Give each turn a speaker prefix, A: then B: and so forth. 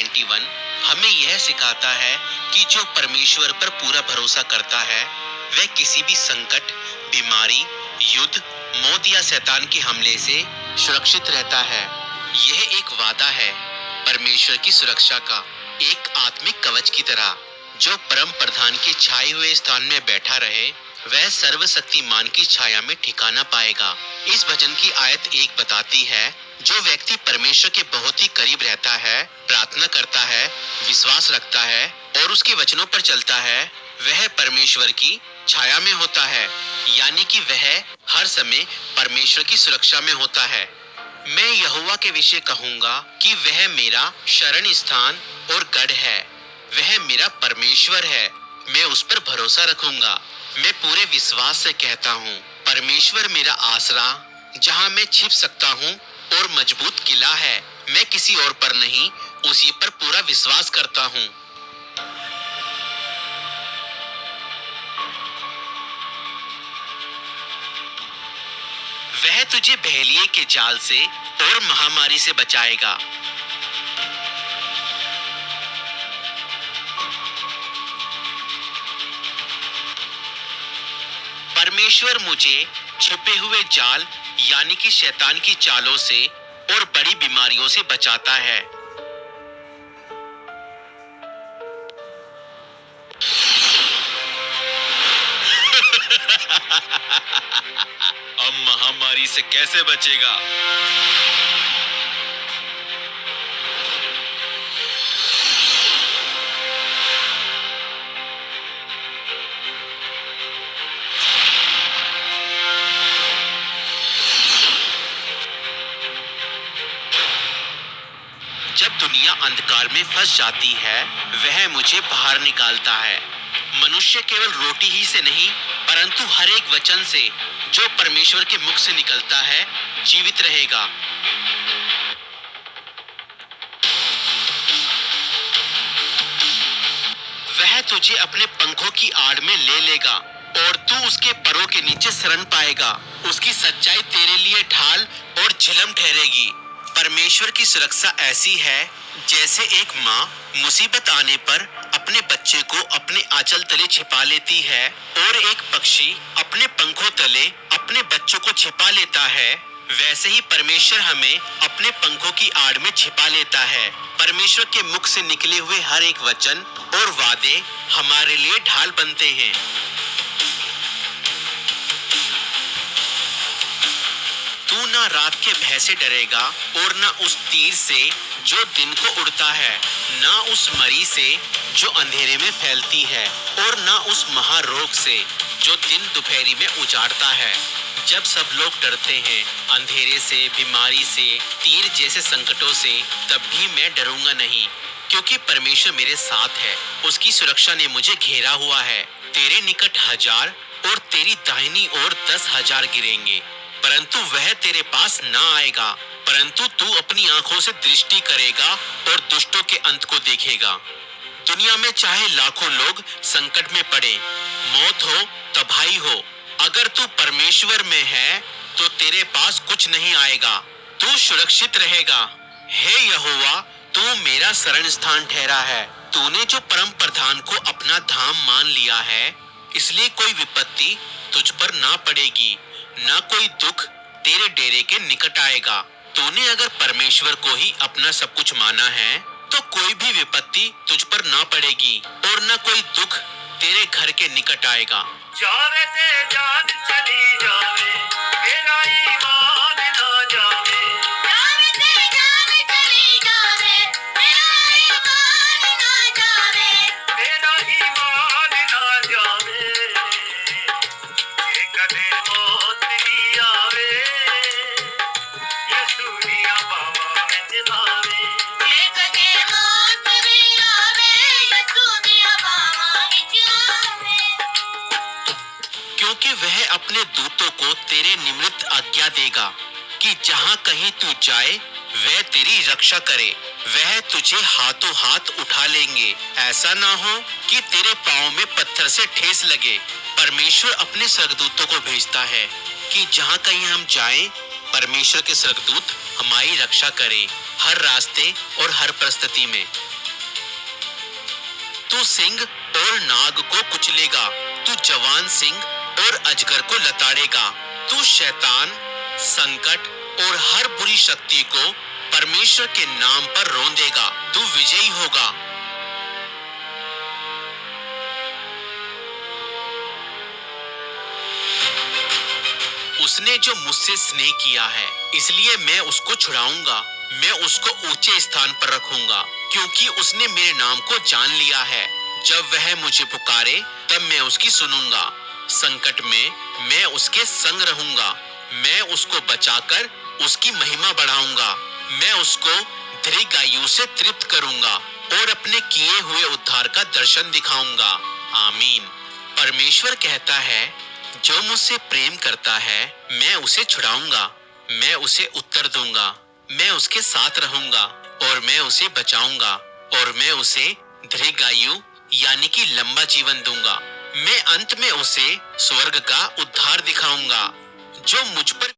A: 91 हमें यह सिखाता है कि जो परमेश्वर पर पूरा भरोसा करता है वह किसी भी संकट, बीमारी, युद्ध, मौत या शैतान के हमले से सुरक्षित रहता है। यह एक वादा है परमेश्वर की सुरक्षा का, एक आत्मिक कवच की तरह। जो परम प्रधान के छाए हुए स्थान में बैठा रहे वह सर्वशक्तिमान की छाया में ठिकाना पाएगा। इस भजन की आयत 1 बताती है, जो व्यक्ति परमेश्वर के बहुत ही करीब रहता है, प्रार्थना करता है, विश्वास रखता है और उसके वचनों पर चलता है, वह परमेश्वर की छाया में होता है, यानी कि वह हर समय परमेश्वर की सुरक्षा में होता है। मैं यहोवा के विषय कहूंगा कि वह मेरा शरण स्थान और गढ़ है, वह मेरा परमेश्वर है, मैं उस पर भरोसा रखूंगा। मैं पूरे विश्वास से कहता हूँ, परमेश्वर मेरा आसरा, जहाँ मैं छिप सकता हूँ और मजबूत किला है। मैं किसी और पर नहीं, उसी पर पूरा विश्वास करता हूँ। वह तुझे बहेलिये के जाल से और महामारी से बचाएगा। परमेश्वर मुझे छिपे हुए जाल यानी कि शैतान की चालों से और बड़ी बीमारियों से बचाता है। अब महामारी से कैसे बचेगा? जब दुनिया अंधकार में फंस जाती है, वह मुझे बाहर निकालता है। मनुष्य केवल रोटी ही से नहीं, परंतु हर एक वचन से जो परमेश्वर के मुख से निकलता है जीवित रहेगा। वह तुझे अपने पंखों की आड़ में ले लेगा और तू उसके परों के नीचे शरण पाएगा। उसकी सच्चाई तेरे लिए ढाल और झिलम ठहरेगी। परमेश्वर की सुरक्षा ऐसी है जैसे एक माँ मुसीबत आने पर अपने बच्चे को अपने आंचल तले छिपा लेती है और एक पक्षी अपने पंखों तले अपने बच्चों को छिपा लेता है, वैसे ही परमेश्वर हमें अपने पंखों की आड़ में छिपा लेता है। परमेश्वर के मुख से निकले हुए हर एक वचन और वादे हमारे लिए ढाल बनते हैं। तू ना रात के भय से डरेगा और ना उस तीर से जो दिन को उड़ता है, ना उस मरी से जो अंधेरे में फैलती है और ना उस महारोग से जो दिन दोपहरी में उजाड़ता है। जब सब लोग डरते हैं अंधेरे से, बीमारी से, तीर जैसे संकटों से, तब भी मैं डरूंगा नहीं, क्योंकि परमेश्वर मेरे साथ है। उसकी सुरक्षा ने मुझे घेरा हुआ है। तेरे निकट 1000 और तेरी दाहिनी ओर 10,000 गिरेंगे, परंतु वह तेरे पास ना आएगा। परंतु तू अपनी आंखों से दृष्टि करेगा और दुष्टों के अंत को देखेगा। दुनिया में चाहे लाखों लोग संकट में पड़े, मौत हो, तबाही हो, अगर तू परमेश्वर में है तो तेरे पास कुछ नहीं आएगा, तू सुरक्षित रहेगा। हे यहोवा, तू मेरा शरण स्थान ठहरा है। तूने जो परम प्रधान को अपना धाम मान लिया है, इसलिए कोई विपत्ति तुझ पर ना पड़ेगी, ना कोई दुख तेरे डेरे के निकट आएगा। तूने अगर परमेश्वर को ही अपना सब कुछ माना है तो कोई भी विपत्ति तुझ पर ना पड़ेगी और ना कोई दुख तेरे घर के निकट आएगा।
B: जावे ते जान चली जावे, मेरा ईमान ना जावे। जावे ते जान चली जावे, मेरा ईमान ना जावे। मेरा ईमान ना जावे। जे कदे मौत भी आवे, यीशु दिया बाहों में आवे। जे कदे मौत भी आवे, यीशु दिया बाहों में आवे।
A: क्योंकि वह अपने दूतों को तेरे निमित्त आज्ञा देगा कि जहाँ कहीं तू जाए वह तेरी रक्षा करे। वह तुझे हाथों हाथ उठा लेंगे, ऐसा ना हो कि तेरे पाँव में पत्थर से ठेस लगे। परमेश्वर अपने स्वर्गदूतों को भेजता है कि जहाँ कहीं हम जाएं, परमेश्वर के स्वर्गदूत हमारी रक्षा करें हर रास्ते और हर परिस्थिति में। तू सिंह और नाग को कुचलेगा, तू जवान सिंह और अजगर को लताड़ेगा, तू शैतान, संकट और हर बुरी शक्ति को परमेश्वर के नाम पर रौंदेगा, तू विजयी होगा। उसने जो मुझसे स्नेह किया है, इसलिए मैं उसको छुड़ाऊंगा। मैं उसको ऊंचे स्थान पर रखूंगा, क्योंकि उसने मेरे नाम को जान लिया है। जब वह मुझे पुकारे, तब मैं उसकी सुनूंगा। संकट में मैं उसके संग रहूंगा। मैं उसको बचाकर उसकी महिमा बढ़ाऊंगा। मैं उसको दीर्घायु से तृप्त करूंगा और अपने किए हुए उद्धार का दर्शन दिखाऊंगा। आमीन। परमेश्वर कहता है, जो मुझसे प्रेम करता है, मैं उसे छुड़ाऊंगा। मैं उसे उत्तर दूंगा। मैं उसके साथ रहूंगा और मैं उसे बचाऊंगा और मैं उसे दीर्घायु यानी कि लंबा जीवन दूंगा। मैं अंत में उसे स्वर्ग का उद्धार दिखाऊंगा। जो मुझ पर